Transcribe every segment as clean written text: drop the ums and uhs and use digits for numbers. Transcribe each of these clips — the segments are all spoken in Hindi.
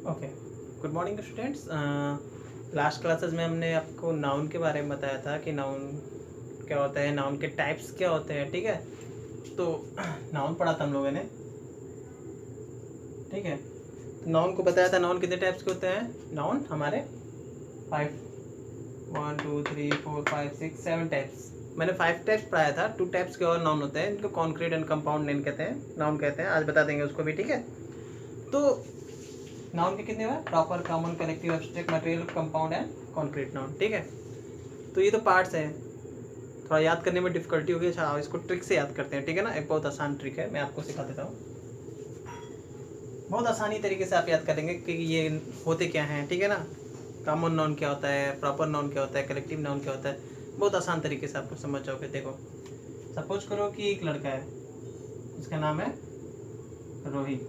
Okay, good morning students. Last classes में हमने आपको नाउन के बारे में बताया था कि नाउन क्या होता है, नाउन के टाइप्स क्या होते हैं। ठीक है, तो नाउन पढ़ा था हम लोगों ने। ठीक है, तो नाउन को बताया था नाउन कितने टाइप्स के होते हैं। नाउन हमारे 5 1 2 3 4 5 6 7 टाइप्स। मैंने 5 टाइप्स पढ़ाया था। 2 टाइप्स के और नाउन होते हैं, इनको कॉन्क्रीट एंड कंपाउंड नेम कहते हैं, नाउन कहते हैं। आज बता देंगे उसको भी। ठीक है, तो नाउन के कितने हुए? Proper, common, collective, abstract, material, compound and concrete noun. ठीक है, तो ये तो पार्ट्स हैं। थोड़ा याद करने में डिफिकल्टी होगी। अच्छा, इसको ट्रिक से याद करते हैं। ठीक है ना, एक बहुत आसान ट्रिक है, मैं आपको सिखा देता हूँ। बहुत आसानी तरीके से आप याद करेंगे कि ये होते क्या हैं। ठीक है ना, कॉमन नाउन क्या होता है, प्रॉपर नाउन क्या होता है, कलेक्टिव नाउन क्या होता है। बहुत आसान तरीके से आपको समझ जाओगे। देखो, सपोज करो कि एक लड़का है, इसका नाम है रोहित।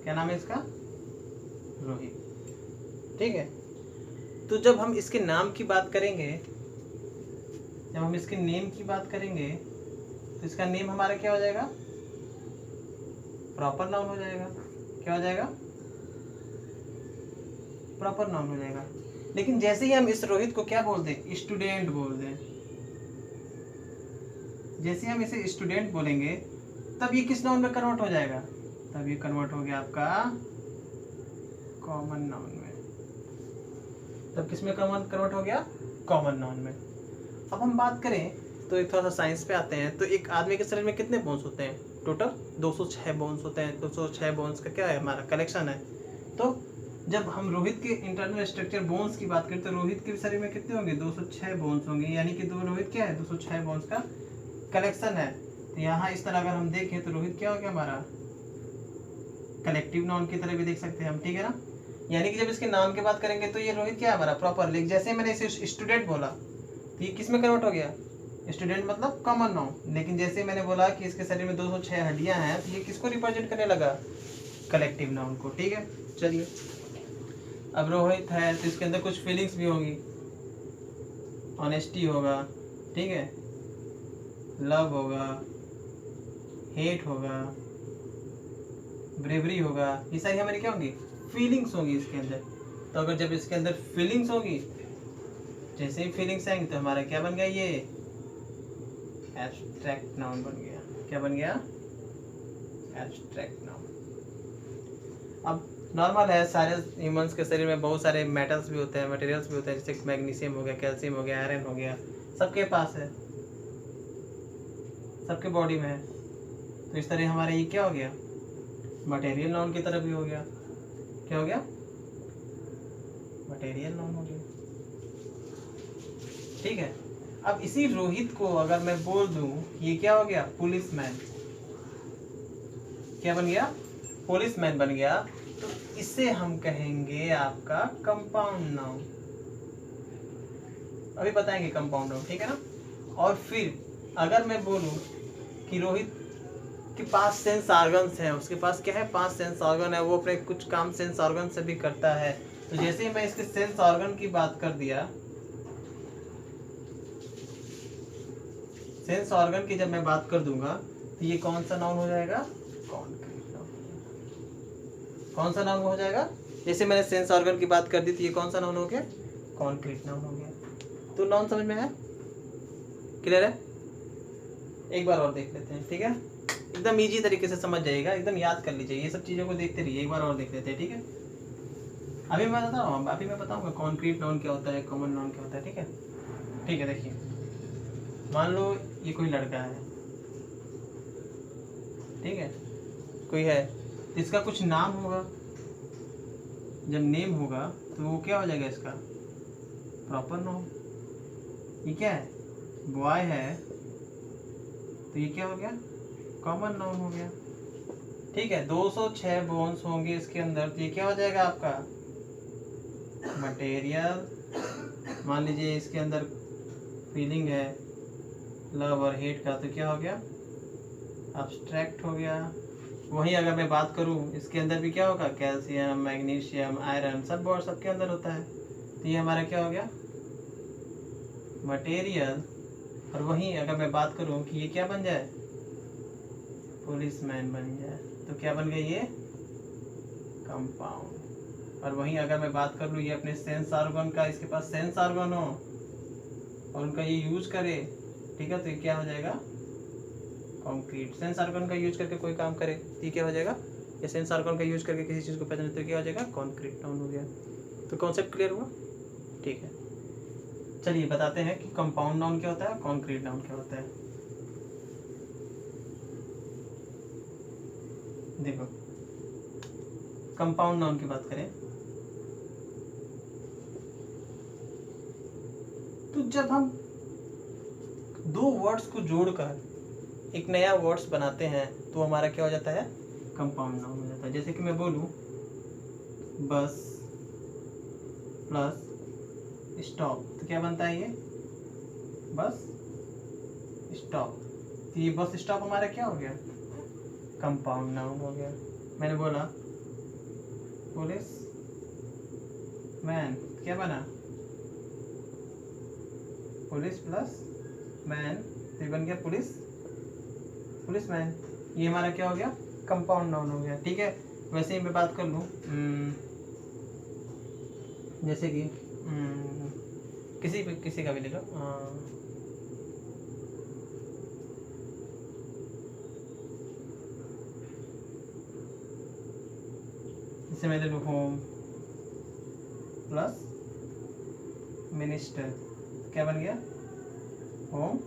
क्या नाम है इसका? रोहित। ठीक है, तो जब हम इसके नाम की बात करेंगे, जब हम इसके नेम की बात करेंगे, तो इसका नेम हमारा क्या हो जाएगा? प्रॉपर नाउन हो जाएगा। क्या हो जाएगा? प्रॉपर नाउन हो जाएगा। लेकिन जैसे ही हम इस रोहित को क्या बोल दें? स्टूडेंट बोल दें। जैसे हम इसे स्टूडेंट बोलेंगे, तब ये किस नाउन में कन्वर्ट हो जाएगा? तब ये कन्वर्ट हो गया आपका कॉमन नाउन में। तब किस में कन्वर्ट हो गया? कॉमन नाउन में। अब हम बात करें तो एक थोड़ा सा साइंस पे आते हैं। तो एक आदमी के शरीर में कितने बोन्स होते हैं? टोटल 206 बोन्स होते हैं। 206 बोन्स का क्या है? हमारा कलेक्शन है। तो जब हम रोहित के इंटरनल स्ट्रक्चर बोन्स की बात करें, तो रोहित के शरीर में कितने होंगे? 206 बोन्स होंगे। यानी कि रोहित क्या है? 206 बोन्स का कलेक्शन है। तो यहाँ इस तरह अगर हम देखें तो रोहित क्या हो गया हमारा? कलेक्टिव नाउन की तरह भी देख सकते हैं हम। ठीक है ना, यानी कि जब इसके नाम की बात करेंगे तो ये रोहित क्या है हमारा? प्रॉपर। लेकिन जैसे मैंने इसे स्टूडेंट बोला तो ये किस में कन्वर्ट हो गया? स्टूडेंट मतलब कॉमन नाउन। लेकिन जैसे मैंने बोला कि इसके शरीर में 206 हड्डियां हैं, तो ये किसको रिप्रेजेंट करने लगा? कलेक्टिव नाउन को। ठीक है, चलिए, अब रोहित है तो इसके अंदर कुछ फीलिंग्स भी होंगी। ऑनेस्टी होगा, ठीक है, लव होगा, हेट होगा, ब्रेवरी होगा। ये सारी हमारी क्या होंगी? फीलिंग्स होंगी इसके अंदर। तो अगर जब इसके अंदर फीलिंग्स होगी, जैसे ही फीलिंग्स आएंगी, तो हमारा क्या बन गया? ये एब्स्ट्रैक्ट नाउन बन गया। क्या बन गया? Abstract noun. अब नॉर्मल है, सारे ह्यूमंस के शरीर में बहुत सारे मेटल्स भी होते हैं, मटेरियल्स भी होते हैं, जैसे मैग्नीशियम हो गया, कैल्शियम हो गया, आयरन हो गया, सबके पास है, सबके बॉडी में है। तो इस तरह हमारा ये क्या हो गया? मटेरियल नाउन की तरफ भी हो गया। क्या हो गया? मटेरियल नाउन हो गया। ठीक है, अब इसी रोहित को अगर मैं बोल दूं ये क्या हो गया? पुलिसमैन। क्या बन गया? पुलिसमैन बन गया। तो इसे हम कहेंगे आपका कंपाउंड नाउन। अभी बताएंगे कंपाउंड नाउन। ठीक है ना, और फिर अगर मैं बोलूं कि रोहित के पास सेंस ऑर्गन्स हैं, उसके पास क्या है? 5 सेंस ऑर्गन है, वो अपने कुछ काम सेंस ऑर्गन से भी करता है। तो जैसे ही मैं इसके सेंस ऑर्गन की बात कर दिया, सेंस ऑर्गन की जब मैं बात कर दूंगा, तो ये कौन सा नाउन हो जाएगा? Concrete noun. कौन सा नाउन हो जाएगा? जैसे मैंने सेंस ऑर्गन की बात कर दी, तो ये कौन सा नाउन हो गया? कॉन्क्रीट नाउन हो गया। तो नाउन समझ में है? क्लियर है? एक बार और देख लेते हैं। ठीक है, एकदम इजी तरीके से समझ जाइएगा, एकदम याद कर लीजिए, ये सब चीज़ों को देखते रहिए। एक बार और देख लेते हैं। ठीक है, अभी मैं बताऊँ, अभी मैं बताऊँगा कॉन्क्रीट नाउन क्या होता है, कॉमन नाउन क्या होता है। ठीक है, ठीक है, देखिए, मान लो ये कोई लड़का है, ठीक है, कोई है, तो इसका कुछ नाम होगा। जब नेम होगा तो वो क्या हो जाएगा? इसका प्रॉपर नाउन। ये क्या है? बॉय है, तो ये क्या हो गया? कॉमन नाउन हो गया। ठीक है, 206 बोन्स होंगे इसके अंदर, तो ये क्या हो जाएगा आपका? मटेरियल। मान लीजिए इसके अंदर फीलिंग है लव और हेट का, तो क्या हो गया? एब्स्ट्रैक्ट हो गया। वहीं अगर मैं बात करूं, इसके अंदर भी क्या होगा? कैल्शियम, मैग्नीशियम, आयरन, सब और सबके अंदर होता है। तो ये हमारा क्या हो गया? मटेरियल। और वहीं अगर मैं बात करूं कि ये क्या बन जाए? पुलिसमैन बन जाए, तो क्या बन गया? ये कंपाउंड। और वहीं अगर मैं बात कर लूँ ये अपने सेंस ऑर्गन का, इसके पास सेंस ऑर्गन हो और उनका ये यूज करे, ठीक है, तो ये क्या हो जाएगा, कॉन्क्रीट। सेंस ऑर्गन का यूज करके कोई काम करे तो ये क्या हो जाएगा, ये सेंस ऑर्गन का यूज करके किसी चीज़ को पहचाने तो क्या हो जाएगा, कॉन्क्रीट नाउन हो गया। तो कॉन्सेप्ट क्लियर हुआ, ठीक है। चलिए बताते हैं कि कंपाउंड नाउन क्या होता है, कॉन्क्रीट नाउन क्या होता है। देखो कंपाउंड नाउन की बात करें तो जब हम दो वर्ड्स को जोड़कर एक नया वर्ड्स बनाते हैं तो हमारा क्या हो जाता है, कंपाउंड नाउन हो जाता है। जैसे कि मैं बोलूं बस प्लस स्टॉप, तो क्या बनता है ये, बस स्टॉप। तो ये बस स्टॉप हमारा क्या हो गया, कंपाउंड नाउन हो गया। मैंने बोला पुलिस मैन, क्या बना, पुलिस प्लस मैन, तो ये बन गया पुलिस, पुलिस मैन। ये हमारा क्या हो गया, कंपाउंड नाउन हो गया, ठीक है। वैसे ही मैं बात कर लूँ जैसे कि किसी का भी ले लो, जैसे मैं ले लूँ होम प्लस मिनिस्टर, क्या बन गया, होम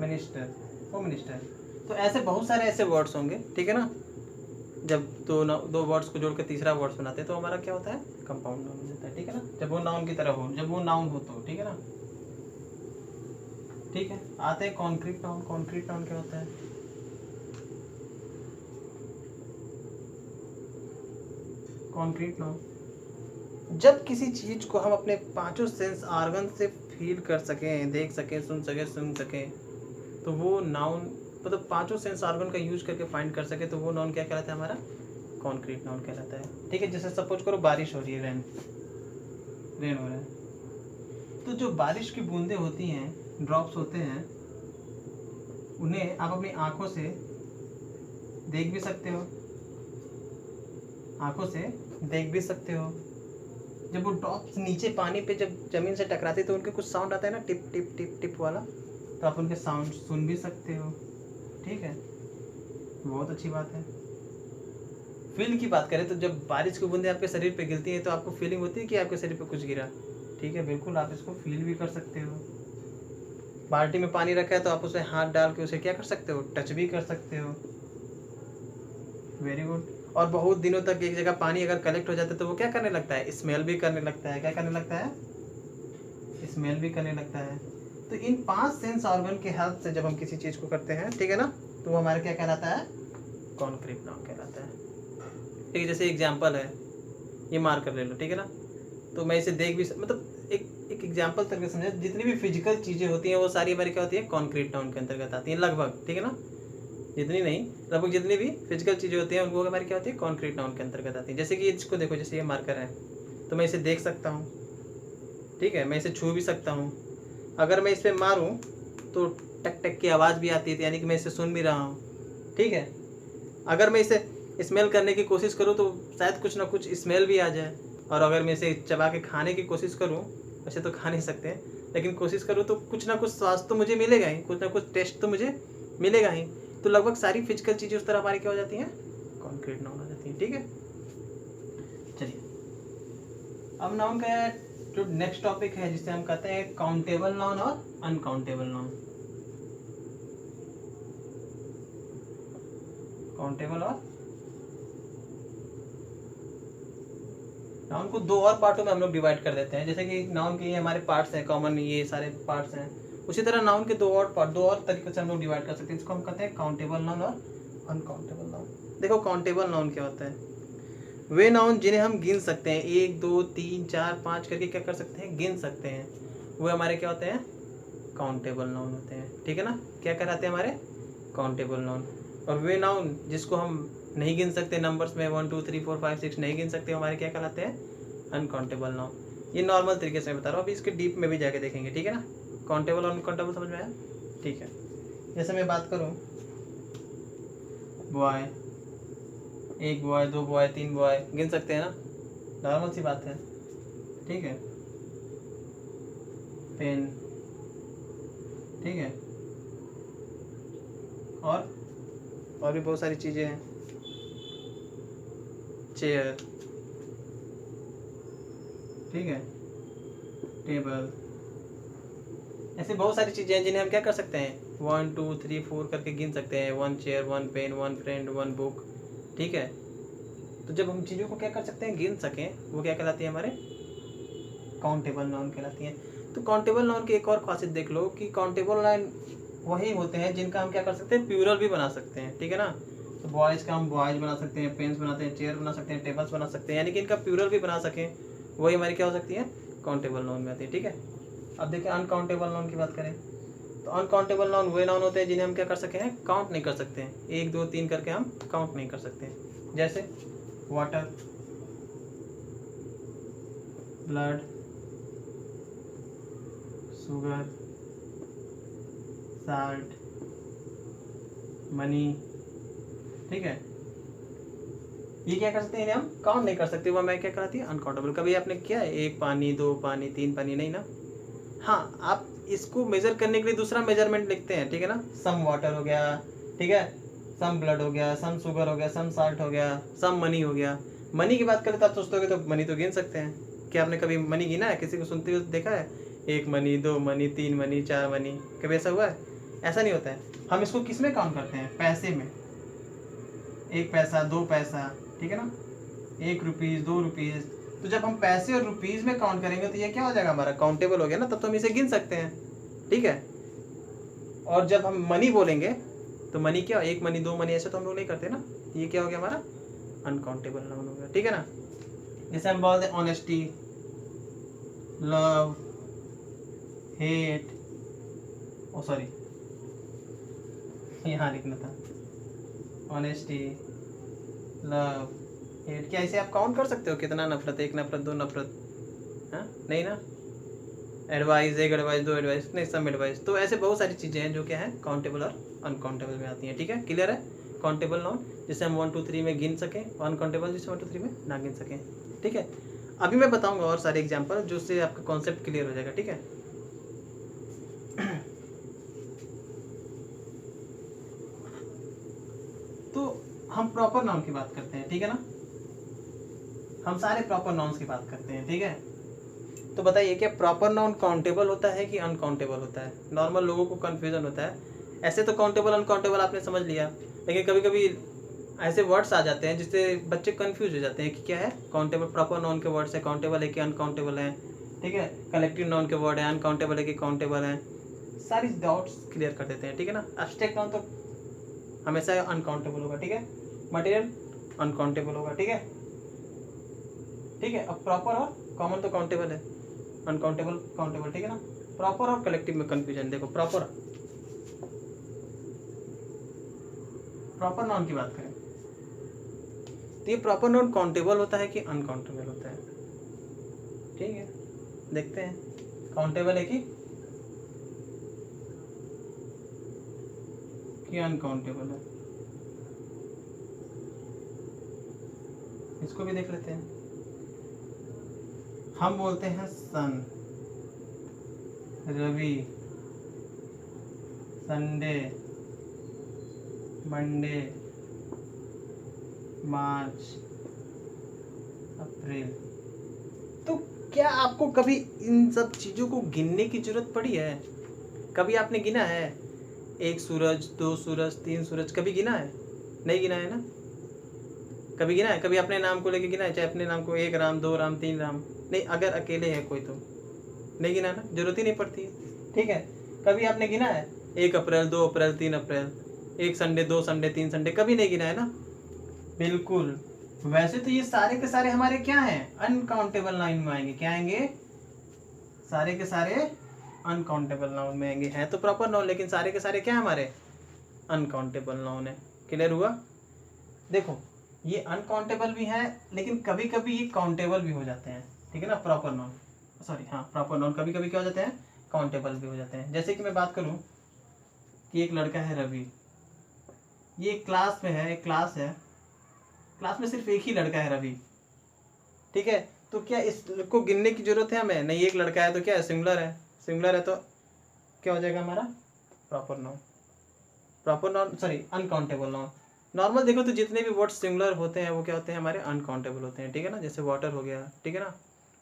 मिनिस्टर, होम मिनिस्टर। तो ऐसे बहुत सारे ऐसे वर्ड्स होंगे, ठीक है ना। जब दो वर्ड्स को जोड़ के तीसरा वर्ड्स बनाते हैं तो हमारा क्या होता है, कंपाउंड नाउन हो जाता है, ठीक है ना। जब वो नाउन की तरह हो, जब वो नाउन हो तो, ठीक है ना। ठीक है, आते हैं कॉन्क्रीट नाउन। कॉन्क्रीट नाउन क्या होता है, कॉन्क्रीट नाउन जब किसी चीज को हम अपने पांचों सेंस ऑर्गन से फील कर सकें, देख सकें, सुन सकें, तो वो नाउन, मतलब पांचों सेंस ऑर्गन का यूज करके फाइंड कर सके तो वो नाउन क्या कहलाता है, हमारा कॉन्क्रीट नाउन कहलाता है, ठीक है। जैसे सपोज करो बारिश हो रही है, रेन हो रहा है, तो जो बारिश की बूंदें होती हैं, ड्रॉप्स होते हैं, उन्हें आप अपनी आंखों से देख भी सकते हो, आंखों से देख भी सकते हो। जब वो ड्रॉप्स नीचे पानी पे जब जमीन से टकराते तो उनके कुछ साउंड आता है ना, टिप टिप टिप टिप वाला, तो आप उनके साउंड सुन भी सकते हो, ठीक है। बहुत अच्छी बात है। फील की बात करें तो जब बारिश की बूंदें आपके शरीर पे गिरती हैं तो आपको फीलिंग होती है कि आपके शरीर पे कुछ गिरा, ठीक है, बिल्कुल आप इसको फील भी कर सकते हो। बाल्टी में पानी रखा है तो आप उसे हाथ डाल के उसे क्या कर सकते हो, टच भी कर सकते हो, वेरी गुड। और बहुत दिनों तक एक जगह पानी अगर कलेक्ट हो जाता है तो वो क्या करने लगता है, स्मेल भी करने लगता है, क्या करने लगता है, स्मेल भी करने लगता है। तो इन 5 सेंस ऑर्गन के हेल्प से जब हम किसी चीज को करते हैं, ठीक है ना, तो वो हमारा क्या कहलाता है, कॉन्क्रीट नाउन कहलाता है, ठीक है। जैसे एग्जांपल है, ये मार कर ले लो, ठीक है ना, तो मैं इसे देख भी मतलब एक एग्जांपल तक समझे, जितनी भी फिजिकल चीजें होती हैं वो सारी हमारी क्या होती है, कॉन्क्रीट नाउन के अंतर्गत आती हैं लगभग, ठीक है ना। जितनी नहीं, लगभग जितनी भी फिजिकल चीजें होती हैं उनको हमारी क्या होती है, कॉन्क्रीट नाउन के अंतर्गत आती हैं। जैसे कि इसको देखो, जैसे ये मार्कर है तो मैं इसे देख सकता हूँ, ठीक है, मैं इसे छू भी सकता हूँ। अगर मैं इस पर मारूँ तो टक टक की आवाज़ भी आती है, यानी कि मैं इसे सुन भी रहा हूँ, ठीक है। अगर मैं इसे स्मेल करने की कोशिश करूँ तो शायद कुछ ना कुछ स्मेल भी आ जाए, और अगर मैं इसे चबा के खाने की कोशिश करूँ, वैसे तो खा नहीं सकते हैं, लेकिन कोशिश करूँ तो कुछ ना कुछ स्वाद तो मुझे मिलेगा ही, कुछ ना कुछ टेस्ट तो मुझे मिलेगा ही। तो लगभग सारी फिजिकल चीज़ें उस तरह हमारी क्या हो जाती हैं, कॉन्क्रीट नाउन हो जाती हैं, ठीक है। चलिए अब नाउन का जो नेक्स्ट टॉपिक है जिसे हम कहते हैं काउंटेबल नाउन और अनकाउंटेबल नाउन। काउंटेबल और नाउन को दो और पार्टों में हम लोग डिवाइड कर देते हैं। जैसे कि नाउन के ये हमारे पार्ट्स हैं, कॉमन ये सारे पार्ट्स हैं, उसी तरह नाउन के दो और तरीके से हम लोग डिवाइड कर सकते हैं। इसको हम कहते हैं काउंटेबल नाउन और अनकाउंटेबल नाउन। देखो काउंटेबल नाउन क्या होता है, वे नाउन जिन्हें हम गिन सकते हैं, 1 2 3 4 5 करके क्या कर सकते हैं, गिन सकते हैं, वो हमारे क्या होते हैं, काउंटेबल नाउन होते हैं, ठीक है ना। क्या कहलाते हैं हमारे, काउंटेबल नाउन। और वे नाउन जिसको हम नहीं गिन सकते, नंबर्स में 1 2 3 4 5 6 नहीं गिन सकते, हमारे क्या कहलाते हैं, अनकाउंटेबल नाउन। ये नॉर्मल तरीके से मैं बता रहा हूँ, अभी इसके डीप में भी जाके देखेंगे, ठीक है ना। काउंटेबल और अनकाउंटेबल समझ में आया, ठीक है। जैसे मैं बात करूँ, बॉय, 1 बॉय 2 बॉय 3 बॉय गिन सकते हैं ना, नॉर्मल सी बात है, ठीक है। पेन, ठीक है, और भी बहुत सारी चीज़ें हैं, चेयर, ठीक है, टेबल, ऐसे बहुत सारी चीज़ें हैं जिन्हें हम क्या कर सकते हैं 1 2 3 4 करके गिन सकते हैं। 1 चेयर, 1 पेन, 1 फ्रेंड, 1 बुक, ठीक है। तो जब हम चीज़ों को क्या कर सकते हैं गिन सकें, वो क्या कहलाती है हमारे काउंटेबल नाउन कहलाती हैं। तो काउंटेबल नाउन की एक और खासियत देख लो कि काउंटेबल नाउन वही होते हैं जिनका हम क्या कर सकते हैं प्लूरल भी बना सकते हैं, ठीक है ना। तो बॉयज़ का हम बॉयज़ बना सकते हैं, पेन्स बनाते हैं, चेयर बना सकते हैं, टेबल्स बना सकते हैं, यानी कि इनका प्लूरल भी बना सकें, वही हमारी क्या हो सकती है काउंटेबल नाउन में आती है, ठीक है। अब देखिए अनकाउंटेबल नाउन की बात करें तो अनकाउंटेबल नाउन वे नाउन होते हैं जिन्हें हम क्या कर सके हैं काउंट नहीं कर सकते हैं, 1 2 3 करके हम काउंट नहीं कर सकते हैं। जैसे water, blood, sugar, salt, money, ठीक है। ये क्या कर सकते हैं इन्हें हम काउंट नहीं कर सकते, वो मैं क्या कराती है अनकाउंटेबल। कभी आपने किया है 1 पानी 2 पानी 3 पानी, नहीं ना। हाँ, आप इसको मेजर करने के लिए दूसरा मेजरमेंट लिखते हैं, ठीक है ना। सम वाटर हो गया, ठीक है, सम ब्लड हो गया, सम शुगर हो गया, सम साल्ट हो गया, सम मनी हो गया। मनी की बात करें तो आप सोचते हो तो मनी तो गिन सकते हैं। क्या आपने कभी मनी गिना है, किसी को सुनते हुए देखा है 1 मनी 2 मनी 3 मनी 4 मनी, कभी ऐसा हुआ है? ऐसा नहीं होता है। हम इसको किस में काउंट करते हैं पैसे में, 1 पैसा 2 पैसा, ठीक है ना, 1 रुपीज़ 2 रुपीज़। तो जब हम पैसे और रुपीज़ में काउंट करेंगे तो ये क्या हो जाएगा हमारा काउंटेबल हो गया ना, तब तो हम इसे गिन सकते हैं, ठीक है। और जब हम मनी बोलेंगे तो मनी क्या 1 मनी 2 मनी ऐसे तो हम लोग नहीं करते ना, ये क्या हो गया हमारा अनकाउंटेबल नाउन हो गया, ठीक है ना। जैसे हम बोलते हैं ऑनेस्टी, लव, हेट, ओ सॉरी यहाँ लिखना था, ऑनेस्टी, लव, हेट, क्या इसे आप काउंट कर सकते हो कितना नफरत, 1 नफरत 2 नफरत, हाँ नहीं ना। एडवाइस 1 एडवाइस 2 एडवाइस, नहीं सम एडवाइस। तो ऐसे बहुत सारी चीज़ें हैं जो क्या है काउंटेबल और अनकाउंटेबल में आती हैं, ठीक है। क्लियर है। काउंटेबल नाउन जिसे हम 1 2 3 में गिन सकें, अनकाउंटेबल जिसे 1 2 3 में ना गिन सकें, ठीक है। अभी मैं बताऊंगा और सारे एग्जाम्पल जो उससे आपका कॉन्सेप्ट क्लियर हो जाएगा, ठीक है। तो हम प्रॉपर नाउन की बात करते हैं, ठीक है ना। हम सारे प्रॉपर नाउन्स की बात करते हैं, ठीक है। तो बताइए क्या प्रॉपर नाउन काउंटेबल होता है कि अनकाउंटेबल होता है? नॉर्मल लोगों को कन्फ्यूजन होता है। ऐसे तो काउंटेबल अनकाउंटेबल आपने समझ लिया, लेकिन कभी कभी ऐसे वर्ड्स आ जाते हैं जिससे बच्चे कंफ्यूज हो जाते हैं कि क्या है काउंटेबल, प्रॉपर नाउन के वर्ड्स है काउंटेबल है कि अनकाउंटेबल है, ठीक है। कलेक्टिव नाउन के वर्ड है अनकाउंटेबल है कि काउंटेबल है, सारी डाउट्स क्लियर कर देते हैं, ठीक है ना। एब्स्ट्रैक्ट नाउन तो हमेशा अनकाउंटेबल होगा, ठीक है। मटेरियल अनकाउंटेबल होगा, ठीक है, ठीक है। अब प्रॉपर और कॉमन तो काउंटेबल है, अनकाउंटेबल काउंटेबल, ठीक है ना। प्रॉपर और कलेक्टिव में कंफ्यूजन देखो। प्रॉपर नाउन की बात करें तो ये प्रॉपर नाउन काउंटेबल होता है कि अनकाउंटेबल होता है, ठीक है। देखते हैं काउंटेबल है कि अनकाउंटेबल है, इसको भी देख लेते हैं। हम बोलते हैं सन, रवि, संडे, मंडे, मार्च, अप्रैल। तो क्या आपको कभी इन सब चीज़ों को गिनने की जरूरत पड़ी है? कभी आपने गिना है 1 सूरज 2 सूरज 3 सूरज, कभी गिना है? नहीं गिना है ना। कभी गिना है? कभी अपने नाम को लेके गिना है? चाहे अपने नाम को 1 राम 2 राम 3 राम, नहीं, अगर अकेले है कोई तो नहीं गिना ना, जरूरत ही नहीं पड़ती है, ठीक है। कभी आपने गिना है 1 अप्रैल 2 अप्रैल 3 अप्रैल, 1 संडे 2 संडे 3 संडे, कभी नहीं गिना है ना। बिल्कुल। वैसे तो ये सारे के सारे हमारे क्या हैं अनकाउंटेबल नाउन में आएंगे, क्या आएंगे सारे के सारे अनकाउंटेबल नाउन में आएंगे। हैं तो प्रॉपर नाउन लेकिन सारे के सारे क्या है हमारे अनकाउंटेबल नाउन है। क्लियर हुआ। देखो ये अनकाउंटेबल भी हैं लेकिन कभी कभी ये काउंटेबल भी हो जाते हैं, ठीक है ना। प्रॉपर नाउन, सॉरी हाँ, प्रॉपर नाउन कभी कभी क्या हो जाते हैं काउंटेबल भी हो जाते हैं। जैसे कि मैं बात करूं कि एक लड़का है रवि, ये क्लास में है, एक क्लास है, क्लास में सिर्फ एक ही लड़का है रवि, ठीक है, तो क्या इसको गिनने की जरूरत है हमें? नहीं, एक लड़का है तो क्या है, सिंगुलर है, सिंगुलर है तो क्या हो जाएगा हमारा proper noun, proper noun sorry uncountable noun. Normal देखो तो जितने भी वर्ड सिंगुलर होते हैं वो क्या होते हैं हमारे अनकाउंटेबल होते हैं, ठीक है ना। जैसे वाटर हो गया, ठीक है ना,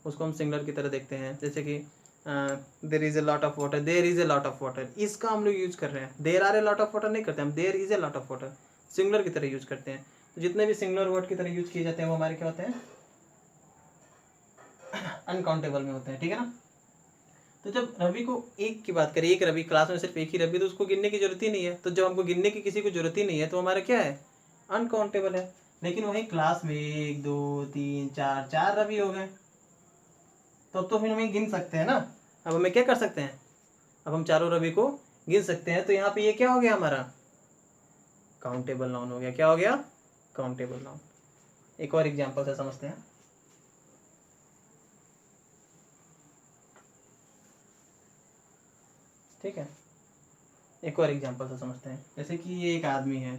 उसको हम सिंगुलर की तरह देखते हैं। जैसे कि there is a lot of water, there is a lot of water, इसका हम लोग यूज कर रहे हैं। There are a lot of water नहीं करते हम, there is a lot of water singular की तरह यूज करते हैं। तो जितने भी सिंगुलर वर्ड की तरह यूज किए जाते हैं वो हमारे क्या होते हैं, अनकाउंटेबल में होते हैं, ठीक है ना। तो जब रवि को एक की बात करें, एक रवि, क्लास में सिर्फ एक ही रवि, तो उसको गिनने की जरूरत ही नहीं है। तो जब हमको गिनने की किसी को जरूरत ही नहीं है तो हमारा क्या है, अनकाउंटेबल है। लेकिन वही क्लास में 1 2 3 4 4 रवि हो गए, तब तो फिर हमें गिन सकते हैं ना। अब हमें क्या कर सकते हैं, अब हम चारों रवि को गिन सकते हैं। तो यहाँ पे ये क्या हो गया हमारा, काउंटेबल नाउन हो गया। क्या हो गया, काउंटेबल नाउन। एक और एग्जांपल से समझते हैं। ठीक है, एक और एग्जांपल से समझते हैं। जैसे कि ये एक आदमी है,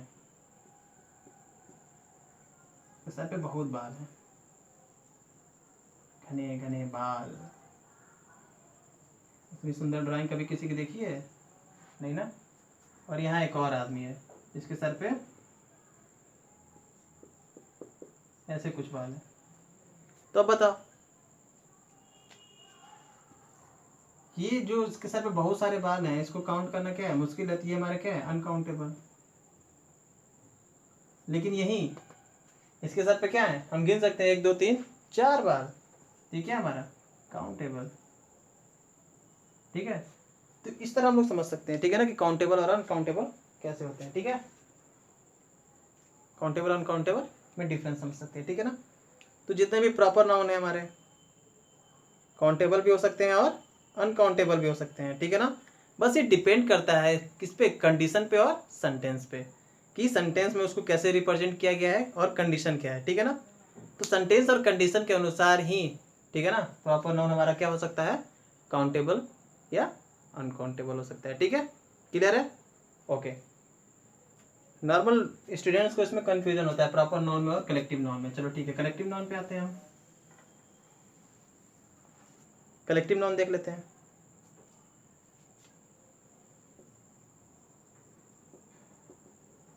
सर पे बहुत बाल है, घने घने बाल। इतनी सुंदर ड्राइंग कभी किसी की देखी है? नहीं ना। और यहाँ एक और आदमी है जिसके सर पे ऐसे कुछ बाल है। तो अब बताओ, ये जो इसके सर पे बहुत सारे बाल हैं, इसको काउंट करना क्या है, मुश्किल है। तो ये हमारा क्या है, अनकाउंटेबल। लेकिन यही इसके सर पे क्या है, हम गिन सकते हैं 1 2 3 4 बाल, ठीक है, हमारा काउंटेबल। ठीक है, तो इस तरह हम लोग समझ सकते हैं, ठीक है ना, कि काउंटेबल और अनकाउंटेबल कैसे होते हैं। ठीक है, काउंटेबल अनकाउंटेबल में डिफरेंस समझ सकते हैं, ठीक है ना। तो जितने भी प्रॉपर नाउन है हमारे, काउंटेबल भी हो सकते हैं और अनकाउंटेबल भी हो सकते हैं, ठीक है ना। बस ये डिपेंड करता है किस पे, कंडीशन पे और सेंटेंस पे, कि सेंटेंस में उसको कैसे रिप्रेजेंट किया गया है और कंडीशन क्या है, ठीक है ना। तो सेंटेंस और कंडीशन के अनुसार ही, ठीक है ना, प्रॉपर नाउन हमारा क्या हो सकता है, काउंटेबल या अनकाउंटेबल हो सकता है। ठीक है, क्लियर है, ओके। नॉर्मल स्टूडेंट्स को इसमें कंफ्यूजन होता है प्रॉपर नाउन में और कलेक्टिव नाउन में। चलो ठीक है, कलेक्टिव नाउन पे आते हैं हम। कलेक्टिव नाउन देख लेते हैं।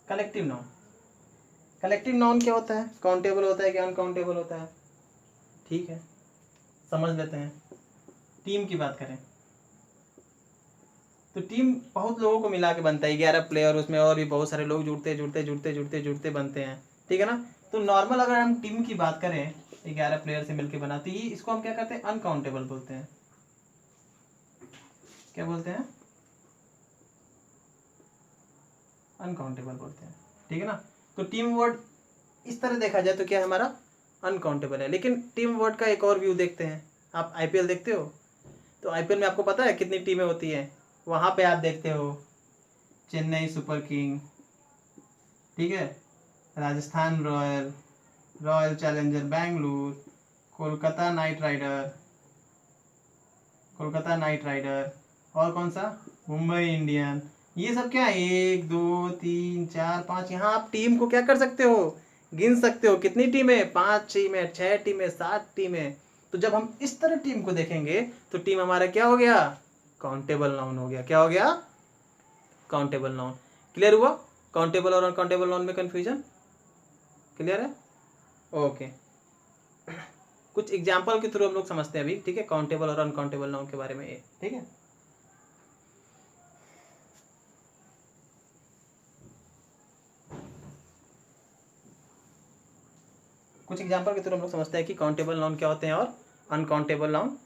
कलेक्टिव नाउन, कलेक्टिव नाउन क्या होता है, काउंटेबल होता है कि अनकाउंटेबल होता है? ठीक है, समझ लेते हैं। टीम की बात करें तो टीम बहुत लोगों को मिला के बनता है, 11 प्लेयर, उसमें और भी बहुत सारे लोग जुड़ते जुड़ते जुड़ते जुड़ते जुड़ते बनते हैं, ठीक है ना। तो नॉर्मल अगर हम टीम की बात करें, 11 प्लेयर से मिलकर बनाती है, इसको हम क्या कहते हैं, अनकाउंटेबल बोलते हैं। क्या बोलते हैं, अनकाउंटेबल बोलते हैं, ठीक है ना। तो टीम वर्ड इस तरह देखा जाए तो क्या हमारा अनकाउंटेबल है। लेकिन टीम वर्ड का एक और व्यू देखते हैं। आप आईपीएल देखते हो, तो आईपीएल में आपको पता है कितनी टीमें होती हैं? वहाँ पे आप देखते हो चेन्नई सुपर किंग, ठीक है, Rajasthan royal, royal challenger Bengaluru, Kolkata knight rider, Kolkata knight rider, और कौन सा, मुंबई इंडियन। ये सब क्या है, 1 2 3 4 5। यहाँ आप टीम को क्या कर सकते हो, गिन सकते हो। कितनी टीमें, 5 टीमें, 6 टीमें, 7 टीमें। तो जब हम इस तरह टीम को देखेंगे तो टीम हमारा क्या हो गया, काउंटेबल नाउन हो गया। क्या हो गया, काउंटेबल नाउन। क्लियर हुआ, काउंटेबल और अनकाउंटेबल नाउन में कंफ्यूजन क्लियर है, ओके। कुछ एग्जाम्पल के थ्रू हम लोग समझते हैं अभी, ठीक है, काउंटेबल और अनकाउंटेबल नाउन के बारे में, ठीक है। कुछ एग्जाम्पल के थ्रू हम लोग समझते हैं कि काउंटेबल नाउन क्या होते हैं और अनकाउंटेबल नाउन।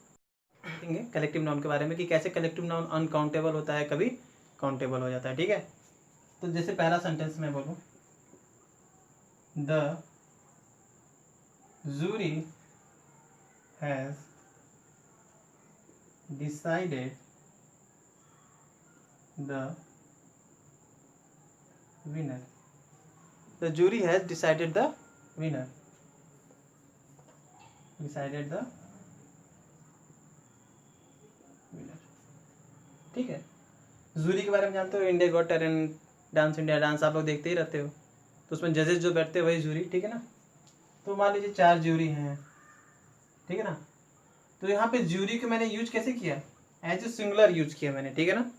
कलेक्टिव नाउन के बारे में कि कैसे कलेक्टिव नाउन अनकाउंटेबल होता है, कभी काउंटेबल हो जाता है, ठीक है। तो जैसे पहला सेंटेंस में बोलूं, the jury has decided the winner, the jury has decided the winner, decided the winner, ठीक है। जूरी के बारे में जानते हो, India got talent, dance India dance आप लोग देखते ही रहते हो, तो उसमें जजेस जो बैठते हैं वही जूरी, ठीक है ना। तो मान लीजिए 4 जूरी हैं, ठीक है ना। तो यहाँ पे जूरी को मैंने यूज कैसे किया, एज ए सिंगुलर यूज किया मैंने, ठीक है ना,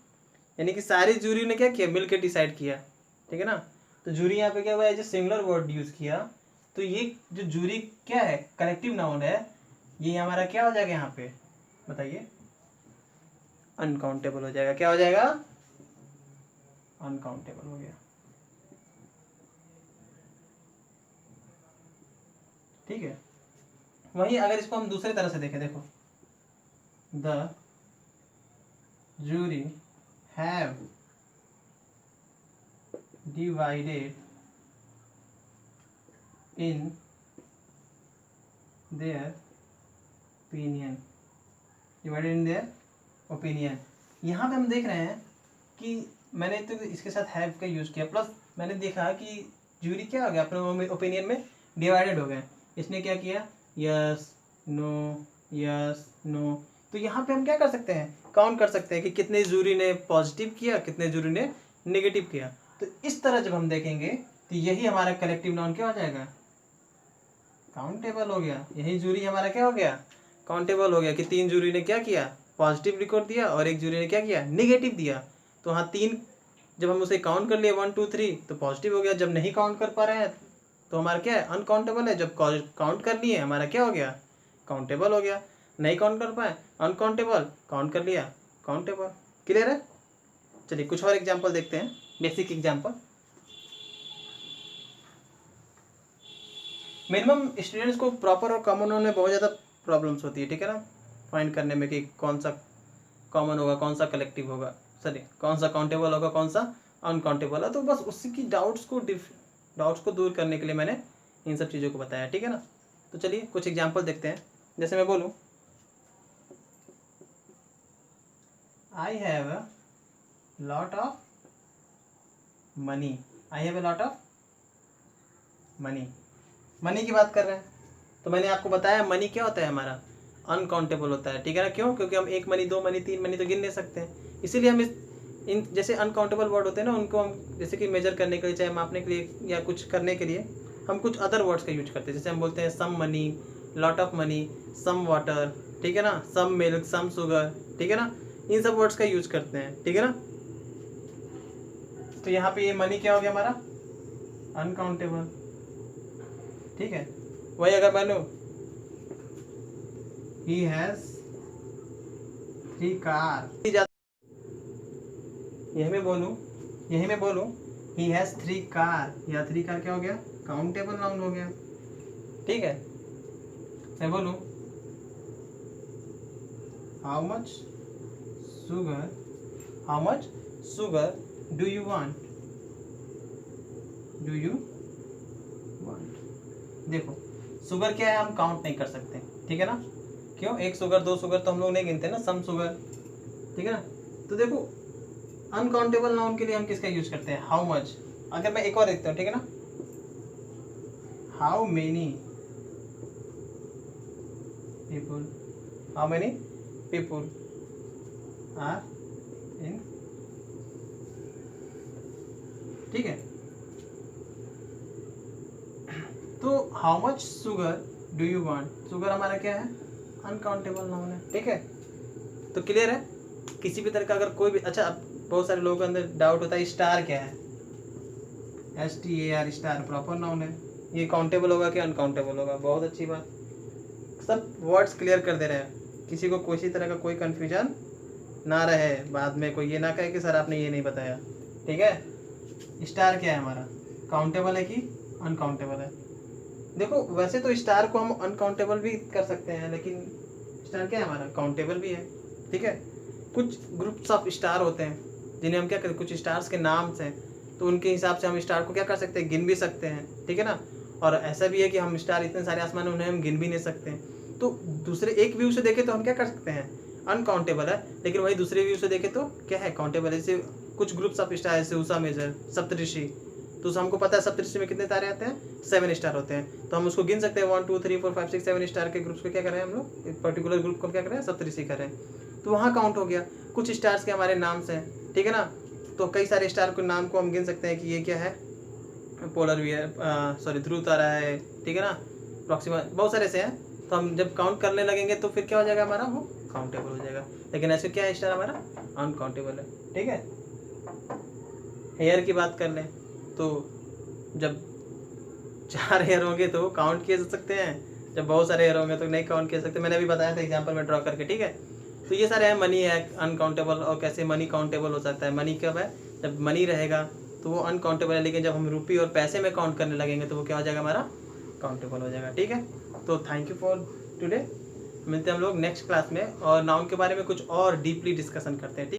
यानी कि सारी जूरी ने क्या किया, मिलकर डिसाइड किया, ठीक है ना। तो जूरी यहाँ पे क्या हुआ, as a singular word use किया। तो ये जो जूरी क्या है, कलेक्टिव नाउन है, ये हमारा क्या हो जाएगा यहाँ पे बताइए, अनकाउंटेबल हो जाएगा। क्या हो जाएगा, अनकाउंटेबल हो गया, ठीक है। वहीं अगर इसको हम दूसरे तरह से देखें, देखो, the jury have divided in their opinion, divided in their opinion. यहाँ पे हम देख रहे हैं कि मैंने तो इसके साथ हैव का यूज़ किया, प्लस मैंने देखा कि जूरी क्या हो गया, अपने ओपिनियन में डिवाइडेड हो गए। इसने क्या किया, यस नो यस नो। तो यहाँ पे हम क्या कर सकते हैं, काउंट कर सकते हैं कि कितने जूरी ने पॉजिटिव किया, कितने जूरी ने नेगेटिव किया। तो इस तरह जब हम देखेंगे तो यही हमारा कलेक्टिव नाउन क्या हो जाएगा, काउंटेबल हो गया। यही जूरी हमारा क्या हो गया, काउंटेबल हो गया कि 3 जूरी ने क्या किया, पॉजिटिव रिकॉर्ड दिया और 1 जूरी ने क्या किया, नेगेटिव दिया। तो हाँ 3 जब हम उसे काउंट कर लिए 1 2 3 तो पॉजिटिव हो गया। जब नहीं काउंट कर पा रहे हैं तो हमारा क्या है, अनकाउंटेबल है। जब काउंट कर लिए हमारा क्या हो गया, काउंटेबल हो गया। नहीं काउंट कर पाए अनकाउंटेबल, काउंट कर लिया काउंटेबल। क्लियर है। चलिए कुछ और एग्जांपल देखते हैं, बेसिक एग्जांपल। मिनिमम स्टूडेंट्स को प्रॉपर और कॉमन में बहुत ज़्यादा प्रॉब्लम्स होती है, ठीक है ना, फाइंड करने में कि कौन सा कॉमन होगा, कौन सा कलेक्टिव होगा, सॉरी कौन सा काउंटेबल होगा, कौन सा अनकाउंटेबल है। तो बस उसी की डाउट्स को दूर करने के लिए मैंने इन सब चीज़ों को बताया, ठीक है ना। तो चलिए कुछ एग्जांपल देखते हैं। जैसे मैं बोलूँ, I have a lot of money, I have a lot of money. Money की बात कर रहे हैं तो मैंने आपको बताया मनी क्या होता है, हमारा अनकाउंटेबल होता है, ठीक है ना। क्यों, क्योंकि हम 1 मनी 2 मनी 3 मनी तो गिन नहीं सकते हैं। इसीलिए हम इन जैसे अनकाउंटेबल वर्ड होते हैं ना, उनको हम जैसे कि मेजर करने के लिए, चाहे मापने के लिए या कुछ करने के लिए, हम कुछ अदर वर्ड्स का यूज करते हैं। जैसे हम बोलते हैं some money, lot of money, some water, ठीक है ना, सम मिल्क, सम शुगर, ठीक है ना, इन सब वर्ड्स का यूज करते हैं, ठीक है ना। तो यहाँ पे ये मनी क्या हो गया हमारा, अनकाउंटेबल, ठीक है। वही अगर मान लो he has 3 कार, यही मैं बोलूँ he has 3 कार, या 3 कार क्या हो गया, काउंटेबल नाउन हो गया, ठीक है। मैं बोलूँ how much sugar do you want, देखो शुगर क्या है, हम काउंट नहीं कर सकते, ठीक है ना। क्यों, 1 शुगर 2 शुगर तो हम लोग नहीं गिनते ना, सम शुगर, ठीक है ना। तो देखो अनकाउंटेबल नाउन के लिए हम किसका यूज करते हैं, हाउ मच। अगर मैं एक और देखता हूँ, ठीक है ना, how many people are in, ठीक है। तो how much sugar do you want, sugar हमारा क्या है, अनकाउंटेबल नाउन है, ठीक है। तो क्लियर है। किसी भी तरह का अगर कोई भी, अच्छा अब बहुत सारे लोगों के अंदर डाउट होता है स्टार क्या है, STAR, स्टार प्रॉपर नाउन है, ये काउंटेबल होगा कि अनकाउंटेबल होगा। बहुत अच्छी बात, सब वर्ड्स क्लियर कर दे रहे हैं, किसी को किसी तरह का कोई कन्फ्यूजन ना रहे, बाद में कोई ये ना कहे कि सर आपने ये नहीं बताया, ठीक है। स्टार क्या है हमारा, काउंटेबल है कि अनकाउंटेबल है। देखो वैसे तो स्टार को हम अनकाउंटेबल भी कर सकते हैं, लेकिन स्टार क्या है हमारा, काउंटेबल भी है, ठीक है। कुछ ग्रुप्स ऑफ स्टार होते हैं जिन्हें हम क्या करते हैं, कुछ स्टार्स के नाम हैं, तो उनके हिसाब से हम स्टार को क्या कर सकते हैं, गिन भी सकते हैं, ठीक है ना। और ऐसा भी है कि हम स्टार इतने सारे आसमान में, उन्हें हम गिन भी नहीं सकते। तो दूसरे एक व्यू से देखें तो हम क्या कर सकते हैं, अनकाउंटेबल है, लेकिन वही दूसरे व्यू से देखें तो क्या है, काउंटेबल है। जैसे कुछ ग्रुप्स ऑफ स्टार, जैसे उषा मेजर, सप्तऋषि, तो हमको पता है सप्तऋषि में कितने तारे आते हैं, 7 स्टार होते हैं, तो हम उसको गिन सकते हैं 1 2 3 4 5 6 7 स्टार के ग्रुप्स को क्या करें हम लोग, एक पर्टिकुलर ग्रुप को क्या करें, सप्तऋषि करें, तो वहाँ काउंट हो गया। कुछ स्टार्स के हमारे नाम्स हैं, ठीक है ना, तो कई सारे स्टार के नाम को हम गिन सकते हैं कि ये क्या है, पोलर ध्रुव तारा है, ठीक है ना, प्रॉक्सिमा, बहुत सारे से हैं, तो हम जब काउंट करने लगेंगे तो फिर क्या हो जाएगा हमारा, वो काउंटेबल हो जाएगा। लेकिन ऐसे क्या है स्टार हमारा अनकाउंटेबल है। ठीक है, हेयर की बात कर लें तो जब 4 हेयर होंगे तो काउंट किए जा सकते हैं, जब बहुत सारे हेयर होंगे तो नहीं काउंट किए सकते। मैंने अभी बताया था एग्जाम्पल में ड्रॉ करके। ठीक है, तो ये सारे हैं, मनी है अनकाउंटेबल, और कैसे मनी काउंटेबल हो सकता है। मनी कब है, जब मनी रहेगा तो वो अनकाउंटेबल है, लेकिन जब हम रुपये और पैसे में काउंट करने लगेंगे तो वो क्या हो जाएगा हमारा काउंटेबल हो जाएगा। ठीक है, तो थैंक यू फॉर टुडे। मिलते हैं हम लोग नेक्स्ट क्लास में, और नाउन के बारे में कुछ और डीपली डिस्कशन करते हैं। ठीक।